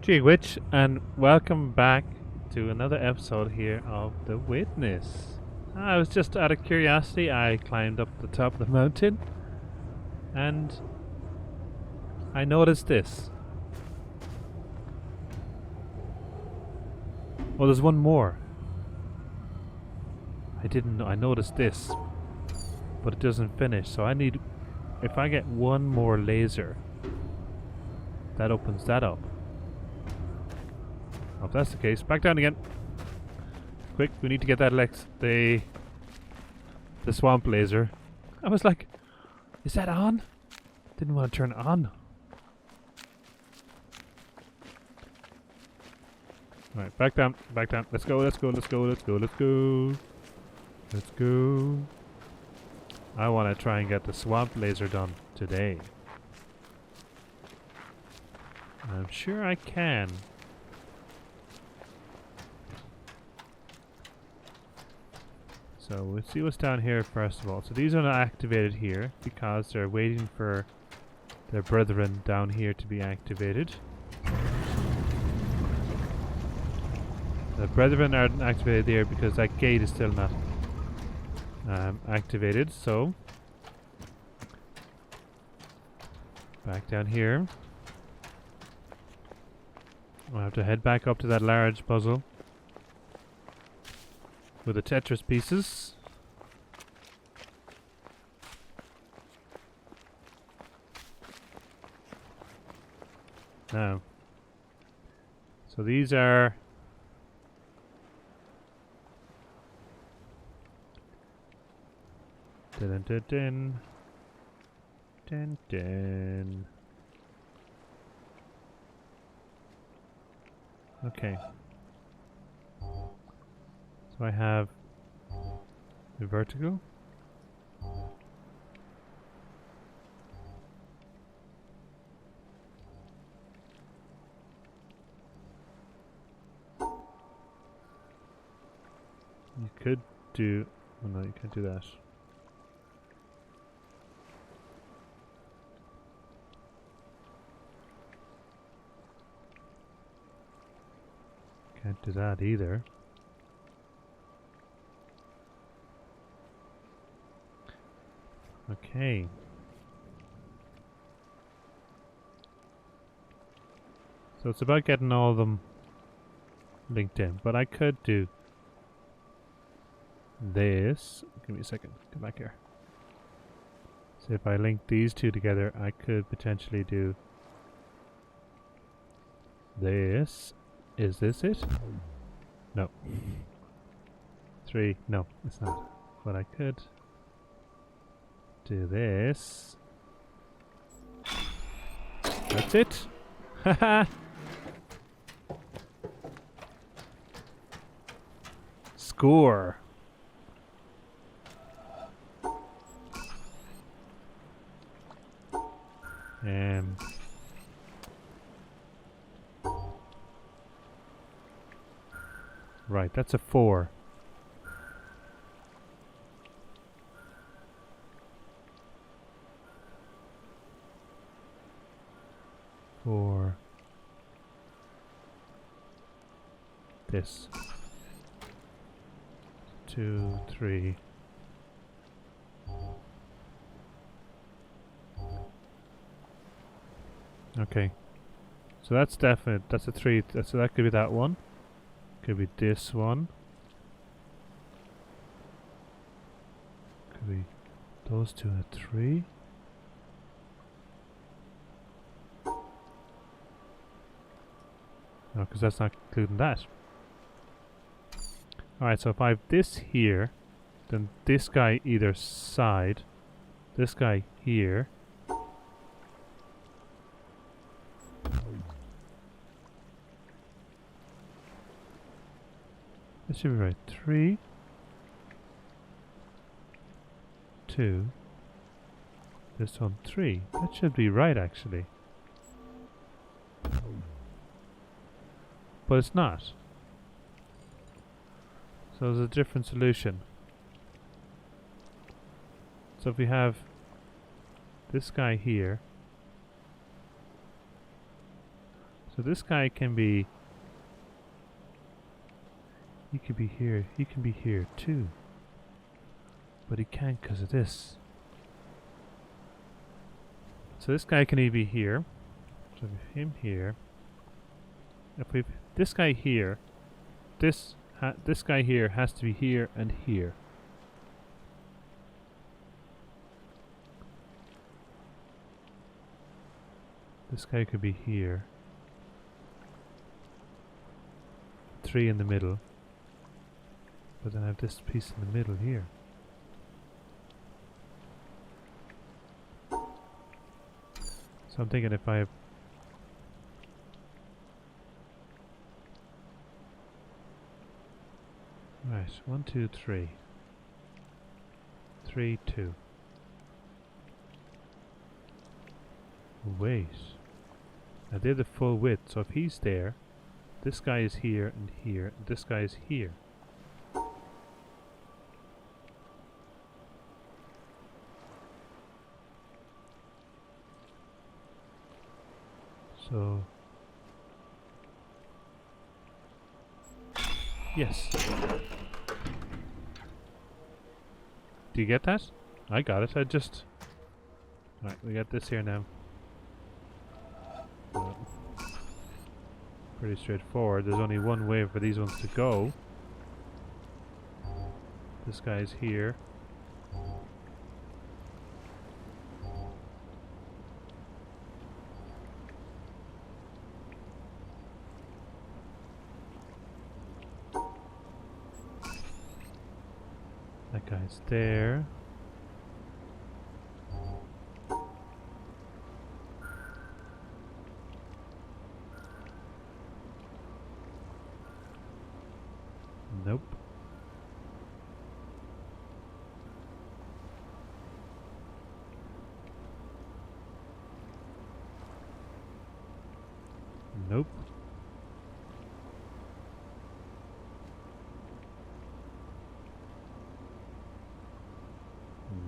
Gee Witch, and welcome back to another episode here of The Witness. I was just out of curiosity, I climbed up the top of the mountain and I noticed this. Oh, there's one more. I didn't know, I noticed this, but it doesn't finish, so I need, if I get one more laser, that opens that up. If that's the case, back down again. Quick, we need to get that the swamp laser. I was like, is that on? Didn't want to turn it on. Alright, back down, back down. Let's go, let's go, let's go, let's go, let's go. Let's go. I want to try and get the swamp laser done today. I'm sure I can. So we'll see what's down here first of all. So these are not activated here because they're waiting for their brethren down here to be activated. The brethren aren't activated there because that gate is still not activated. So back down here. I'll have to head back up to that large puzzle with the Tetris pieces. Now, so these are dun dun dun dun dun. Okay. So I have the vertical. You could do... oh no, you can't do that. Can't do that either. Okay. So it's about getting all of them linked in, but I could do this. Give me a second. Come back here. So if I link these two together, I could potentially do this. Is this it? No. 3. No, it's not. But I could do this. That's it. Haha. Score. Right, that's a 4. For this 2, 3. Okay, so that's definite. That's a 3. So that could be that one. Could be this one. Could be those two at 3. No, because that's not including that. Alright, so if I have this here, then this guy either side, this guy here. This should be right. 3, 2, this one 3. That should be right actually. But it's not. So there's a different solution. So if we have this guy here, So this guy can be... He could be here. He can be here too. But he can't because of this. So this guy can be here. So we have him here. If we've this guy here, this guy here has to be here and here. This guy could be here. 3 in the middle. But then I have this piece in the middle here. So I'm thinking if I have... Right, 1, 2, 3. 3, 2. Wait. Now they're the full width, so if he's there, this guy is here and here, and this guy is here. So... Yes. Do you get that? I got it, I just... Right, we got this here now. Pretty straightforward. There's only one way for these ones to go. This guy's here. That guy's there. Nope. Nope.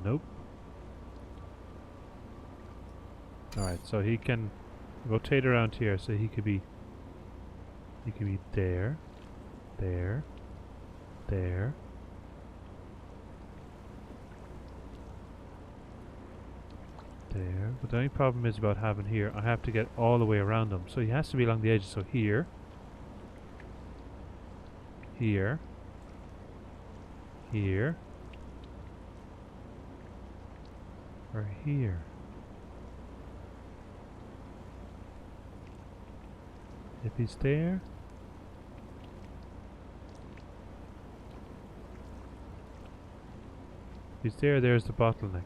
Nope. Alright, so he can rotate around here, so he could be there, there, there. There. But the only problem is about having here, I have to get all the way around him. So he has to be along the edges, so here. Here. Here. Or here. If he's there. If he's there, there's the bottleneck.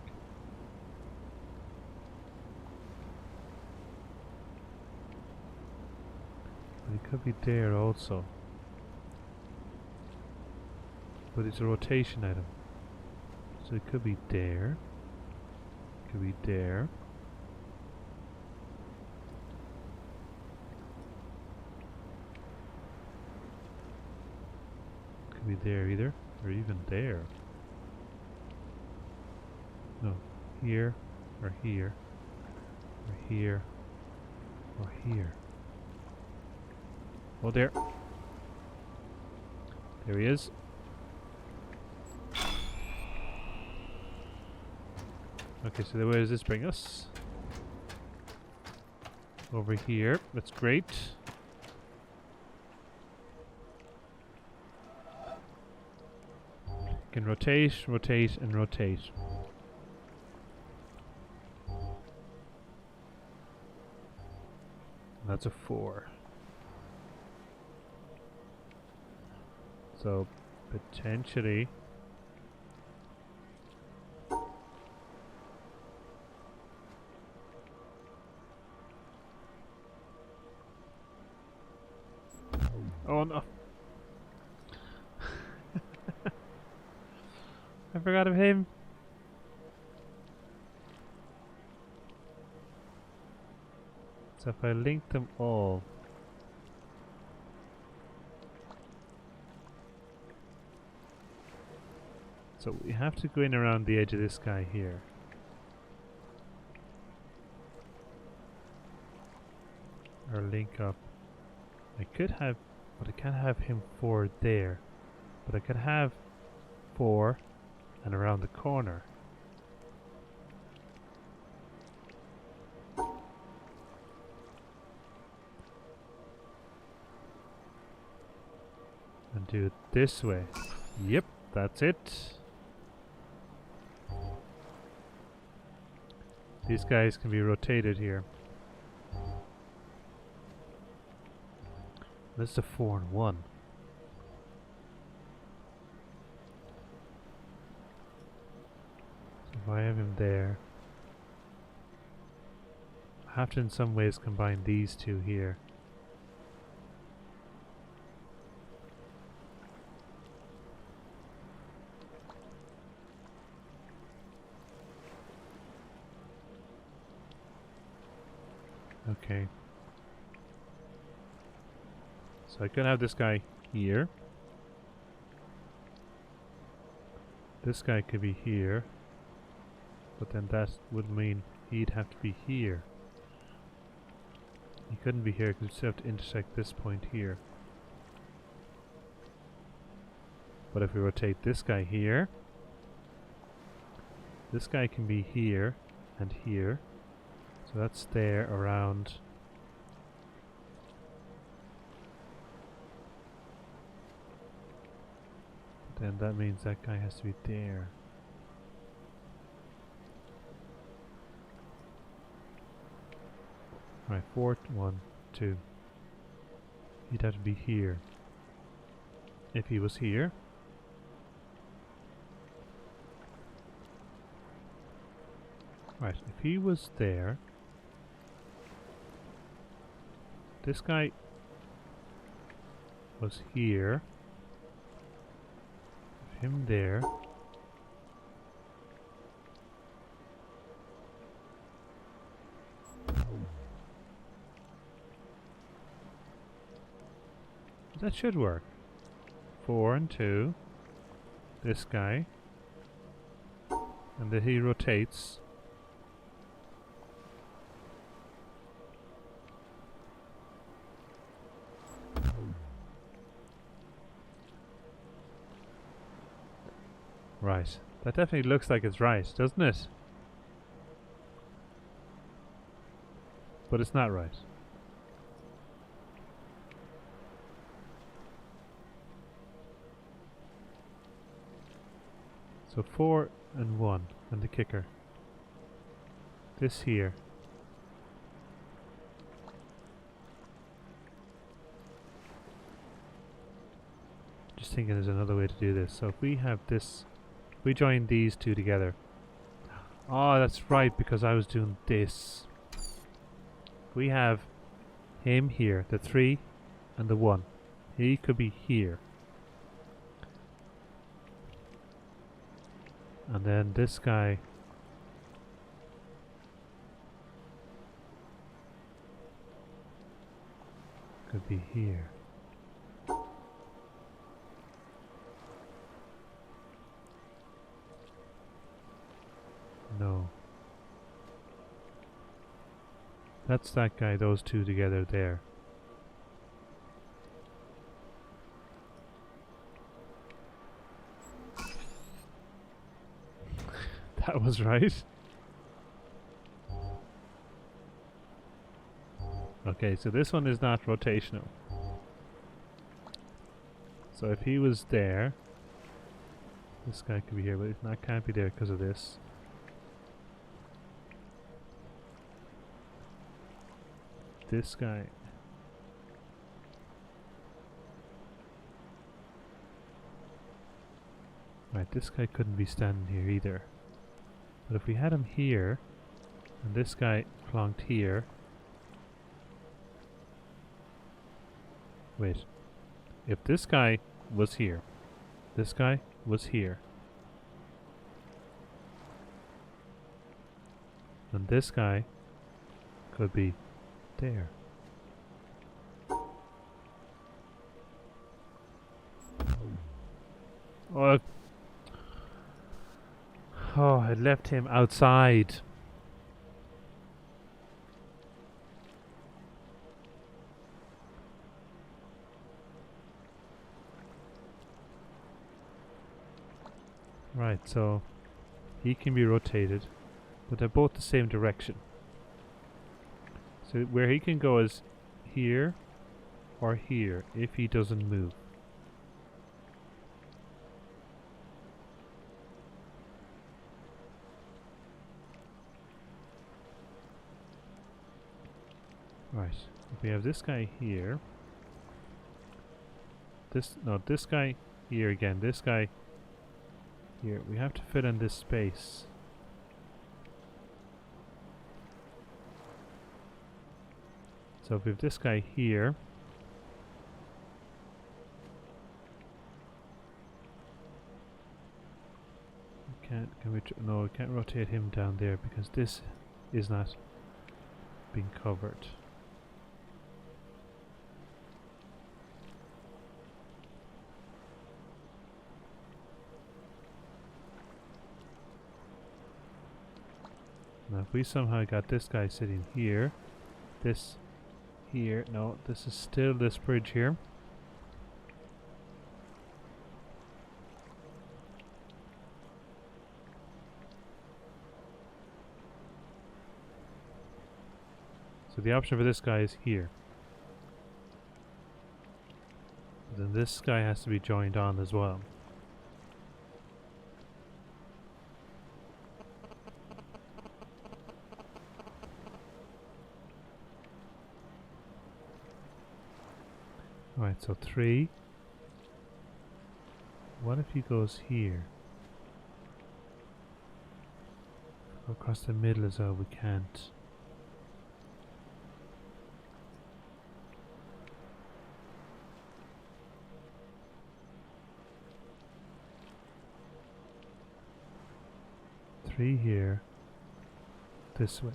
But he could be there also. But it's a rotation item. So it could be there. Could be there. Could be there either. Or even there. No. Here. Or here. Or here. Or here. Oh, there. There he is. Okay, so where does this bring us? Over here. That's great. Can rotate, rotate, and rotate. That's a 4. So, potentially... Oh no! I forgot of him! So if I link them all... So we have to go in around the edge of this guy here. or link up. I could have, but I can't have him 4 there. But I could have 4 and around the corner. And do it this way. Yep, that's it. These guys can be rotated here. This is a 4 and 1. So if I have him there, I have to in some ways combine these two here. Okay. So I could have this guy here. This guy could be here. But then that would mean he'd have to be here. He couldn't be here because he'd still have to intersect this point here. But if we rotate this guy here, this guy can be here and here. So that's there around. Then that means that guy has to be there. Right, 4, 1, 2. He'd have to be here. If he was here. Right, if he was there. This guy was here. Him there. That should work. 4 and 2. This guy. And then he rotates. Right. That definitely looks like it's right, doesn't it? But it's not right. So 4 and 1 and the kicker. This here. Just thinking there's another way to do this. So if we have this, we join these two together. Oh, that's right, because I was doing this. We have him here, the 3 and the 1. He could be here. And then this guy could be here. No. That's that guy, those two together there. That was right. Okay, so this one is not rotational. So if he was there, this guy could be here, but it not can't be there because of this. This guy. Right, this guy couldn't be standing here either. But if we had him here, and this guy plonked here. Wait. If this guy was here, this guy was here, and this guy could be there. Oh, I left him outside. Right, so he can be rotated, but they're both the same direction. So where he can go is here or here if he doesn't move. Right, if we have this guy here, this guy here again, this guy here, we have to fit in this space. So if we have this guy here, we can't rotate him down there because this is not being covered. Now if we somehow got this guy sitting here, this here, no, this is still this bridge here. So the option for this guy is here. Then this guy has to be joined on as well. Alright, so 3. What if he goes here? Go across the middle as well, we can't. Three here, this way.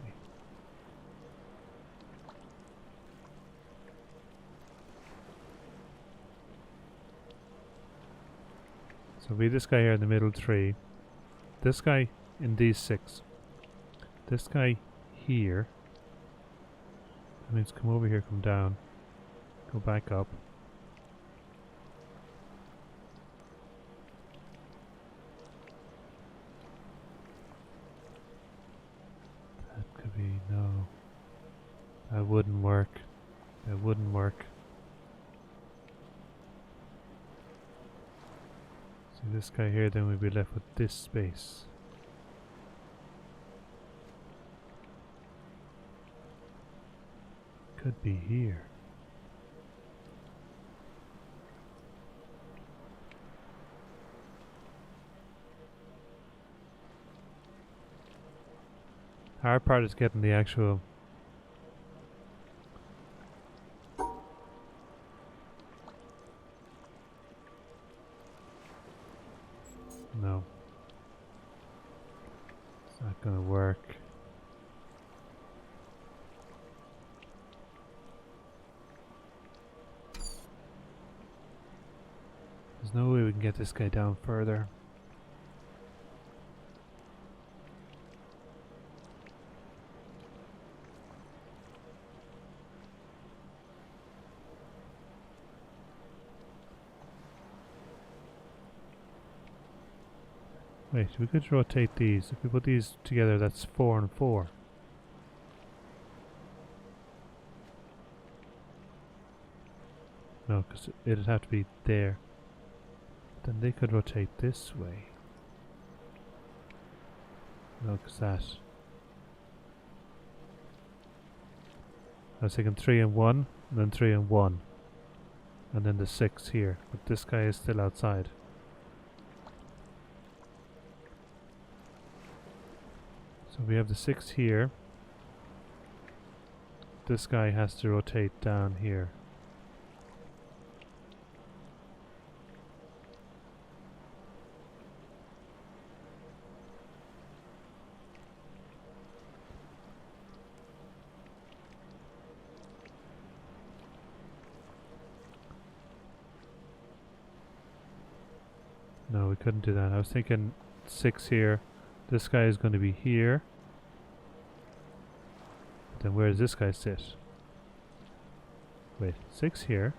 So we this guy here in the middle 3. This guy in these 6. This guy here. That means come over here, come down. Go back up. That could be, no. That wouldn't work. That wouldn't work. This guy here, then we'd be left with this space. Could be here. Hard part is getting the actual no. It's not gonna work. There's no way we can get this guy down further. Wait, we could rotate these. If we put these together, that's 4 and 4. No, because it'd have to be there. Then they could rotate this way. No, because that. I was thinking 3 and 1, and then 3 and 1. And then the 6 here. But this guy is still outside. So we have the 6 here. This guy has to rotate down here. No, we couldn't do that. I was thinking 6 here. This guy is going to be here. Then where does this guy sit? Wait, 6 here.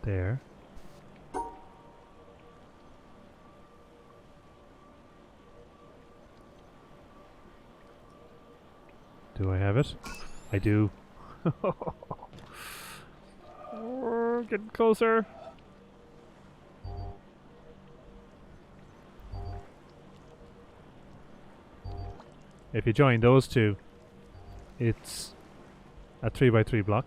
There. Do I have it? I do. Oh, getting closer. If you join those two, it's a 3x3 block.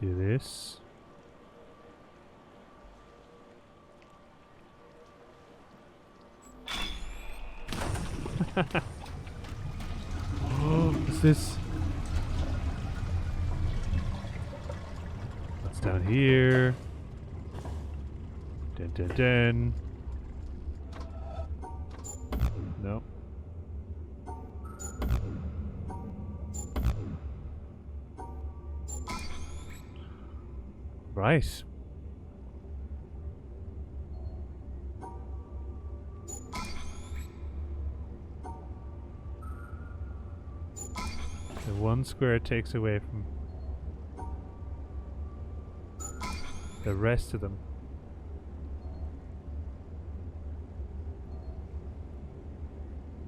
Do this. Oh, what's this? What's down here? Dun dun dun. No. Right. The one square takes away from the rest of them.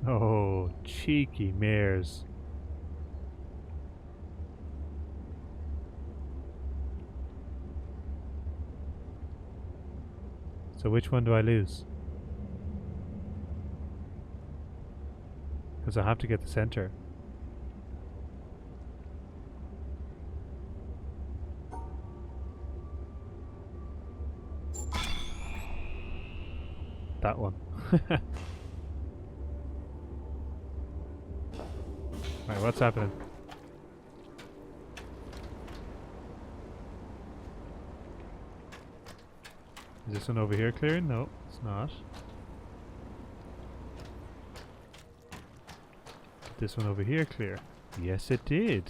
Oh, cheeky mares. So which one do I lose? Because I have to get the center. That one. Right, what's happening? Is this one over here clearing? No, it's not. This one over here clear? Yes, it did.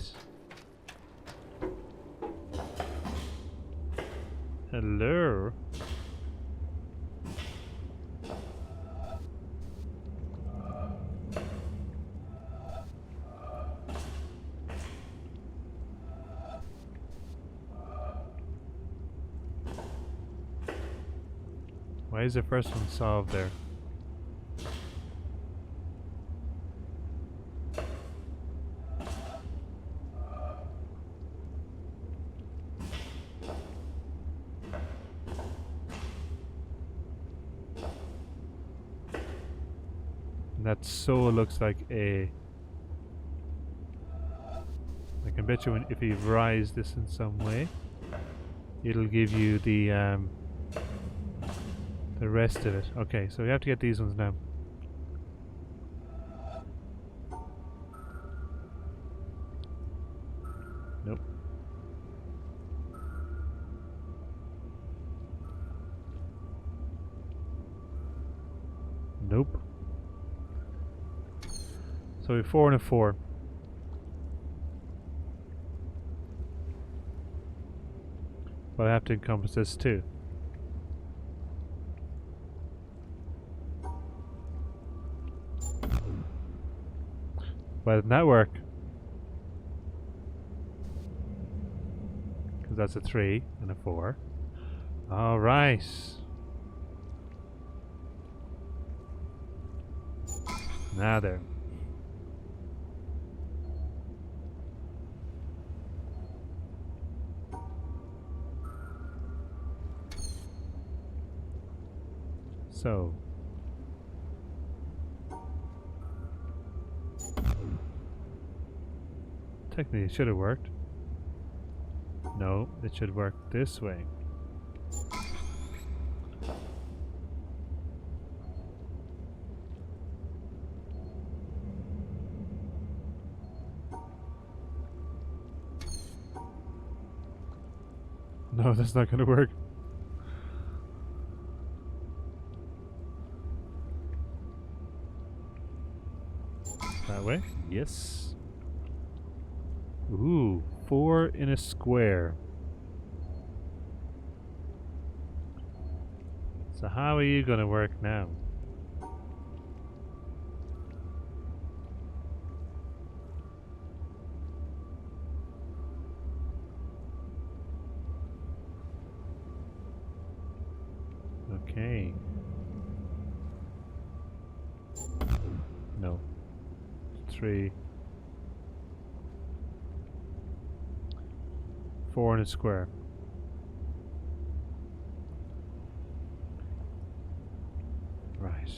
Hello. Why is the first one solved there? That so looks like a... I can bet you if you rise this in some way, it'll give you the rest of it. Okay, so we have to get these ones now. Nope. Nope. So we have 4 and a 4. But I have to encompass this too. Why didn't that work? Because that's a 3 and a 4. Alright. Now there. So technically it should have worked. No, it should work this way. No, that's not going to work. That way? Yes. Ooh, 4 in a square. So how are you going to work now? Okay. No. 3. 4 in a square. Right.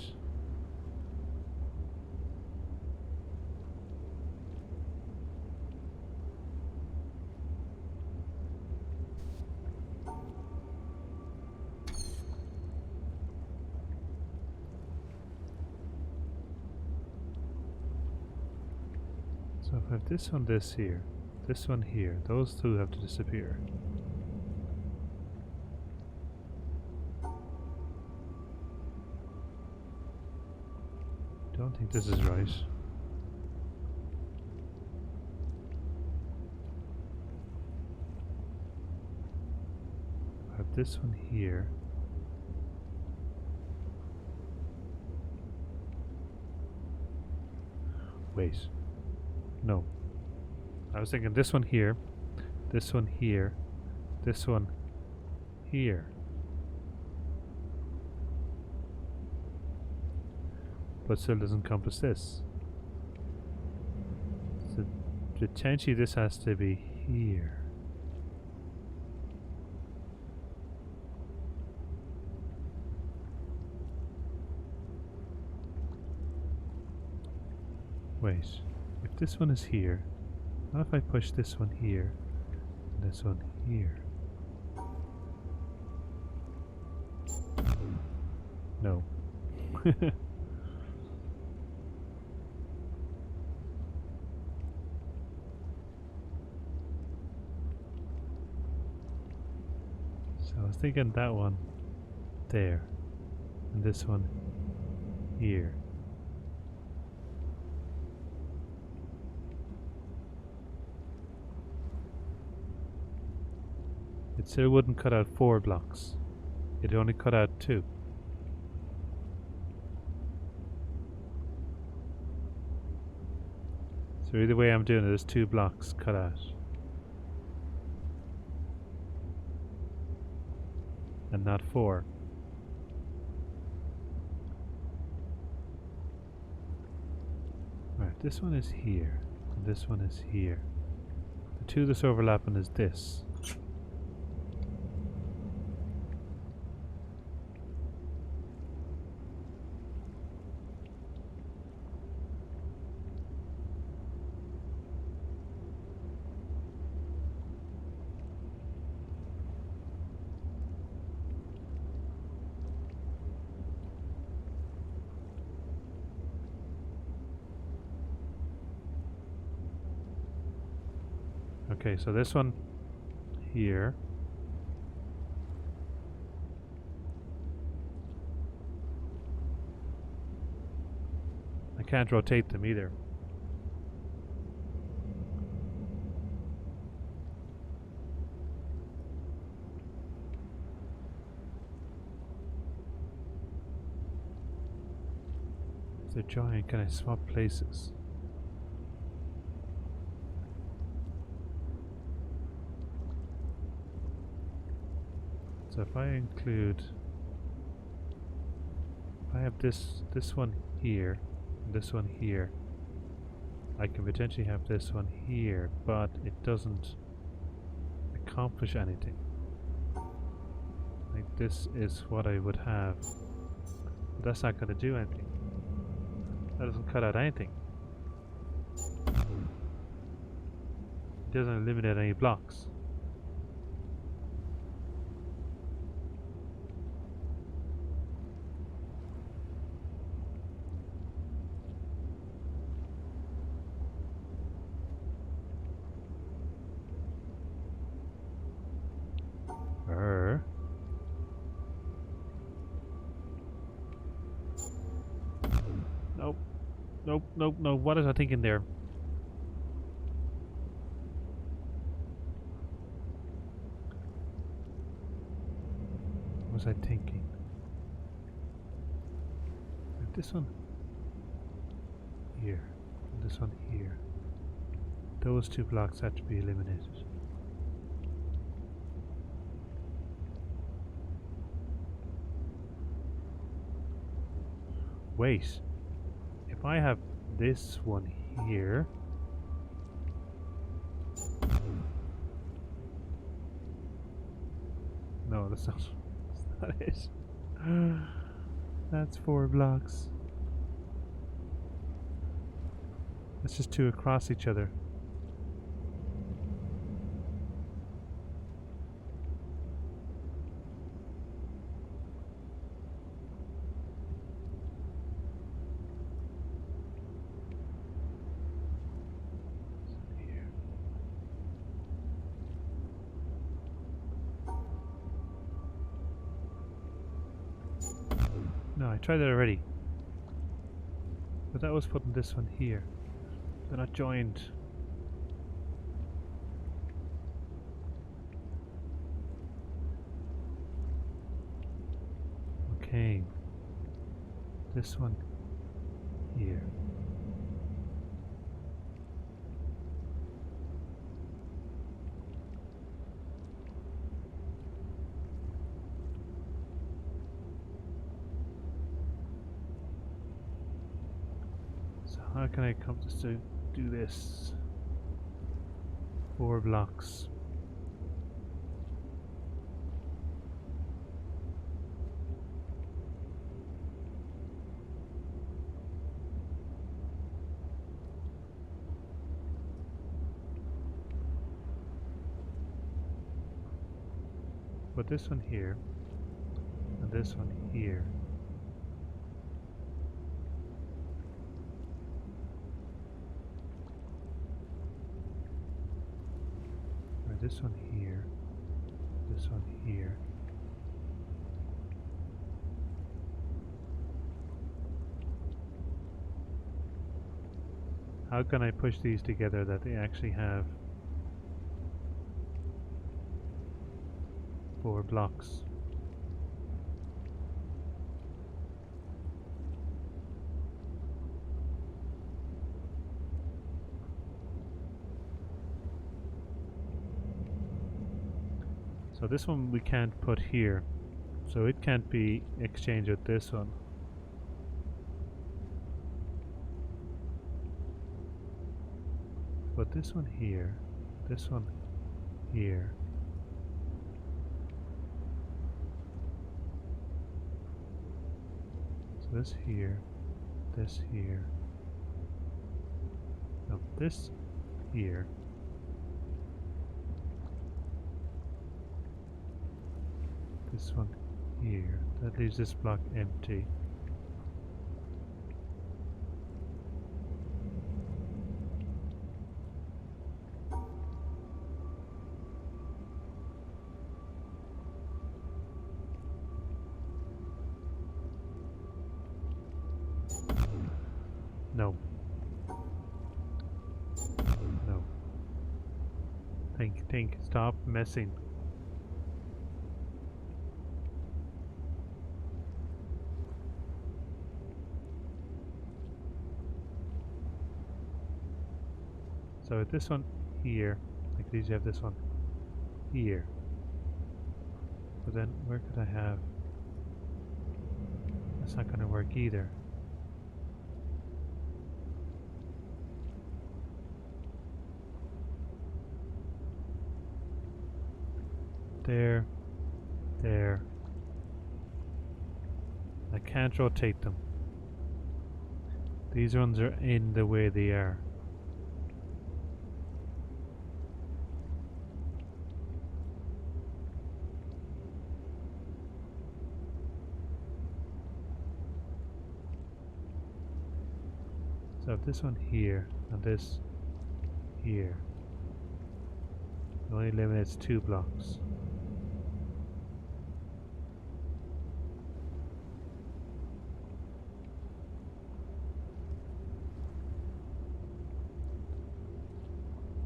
So if I have this one, this here, this one here, those two have to disappear. Don't think this is right. I have this one here. Wait. No. I was thinking this one here, this one here, this one here. But still doesn't encompass this. So potentially this has to be here. Wait, if this one is here, what if I push this one here and this one here? No. So I was thinking that one there and this one here. It still wouldn't cut out 4 blocks. It only cut out 2. So either way I'm doing it, there's 2 blocks cut out. And not 4. Right, this one is here, and this one is here. The two that's overlapping is this. Okay, so this one here. I can't rotate them either. It's a giant, can I swap places? So if I include, if I have this one here, and this one here, I can potentially have this one here, but it doesn't accomplish anything. Like this is what I would have, but that's not going to do anything. That doesn't cut out anything. It doesn't eliminate any blocks. Nope. Nope, nope, no. What is I thinking there? What was I thinking? This one here, and this one here. Those 2 blocks had to be eliminated. wait. If I have this one here... No, that's not, that's not it. That's 4 blocks. That's just 2 across each other. No, I tried that already. But that was putting this one here. They're not joined. Okay. This one here. How can I come to do this? 4 blocks. Put this one here, and this one here. This one here, this one here. How can I push these together that they actually have 4 blocks? So this one we can't put here, so it can't be exchanged with this one. Put this one here, this one here. So this here, this here. No, this here. This one here. That leaves this block empty. No. No. Think. Stop messing. So with this one here, I could easily have this one here. But then where could I have? That's not going to work either. There. There. I can't rotate them. These ones are in the way they are. So if this one here and this here, it only eliminates 2 blocks.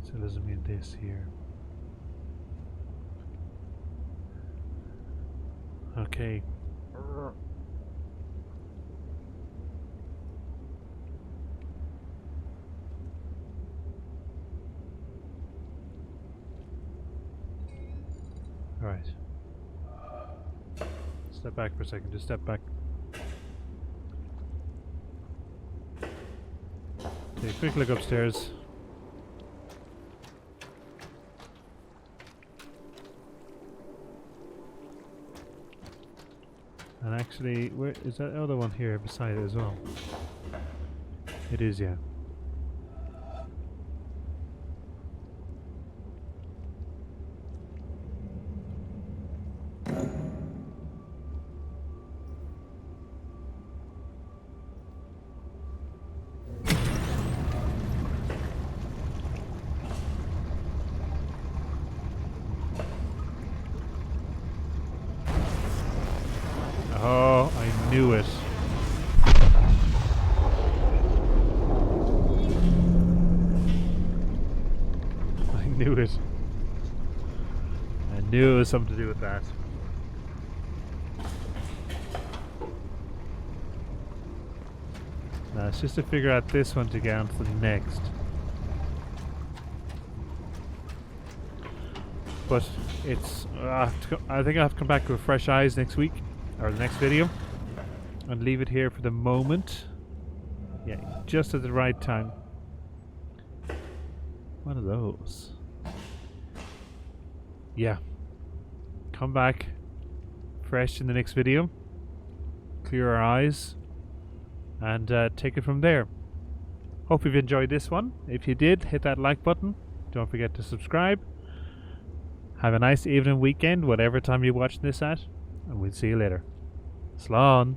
So it doesn't mean this here. Okay. Alright. Step back for a second, just step back. Okay, quick look upstairs. And actually, where is that other one here beside it as well? It is, yeah. Oh, I knew it. I knew it. I knew it was something to do with that. Now it's just to figure out this one to get on to the next. But it's... I think I'll have to come back with fresh eyes next week. Or the next video. And leave it here for the moment. Yeah, just at the right time. One of those. Yeah. Come back fresh in the next video. Clear our eyes. And take it from there. Hope you've enjoyed this one. If you did, hit that like button. Don't forget to subscribe. Have a nice evening, weekend, whatever time you're watching this at. And we'll see you later. Slán.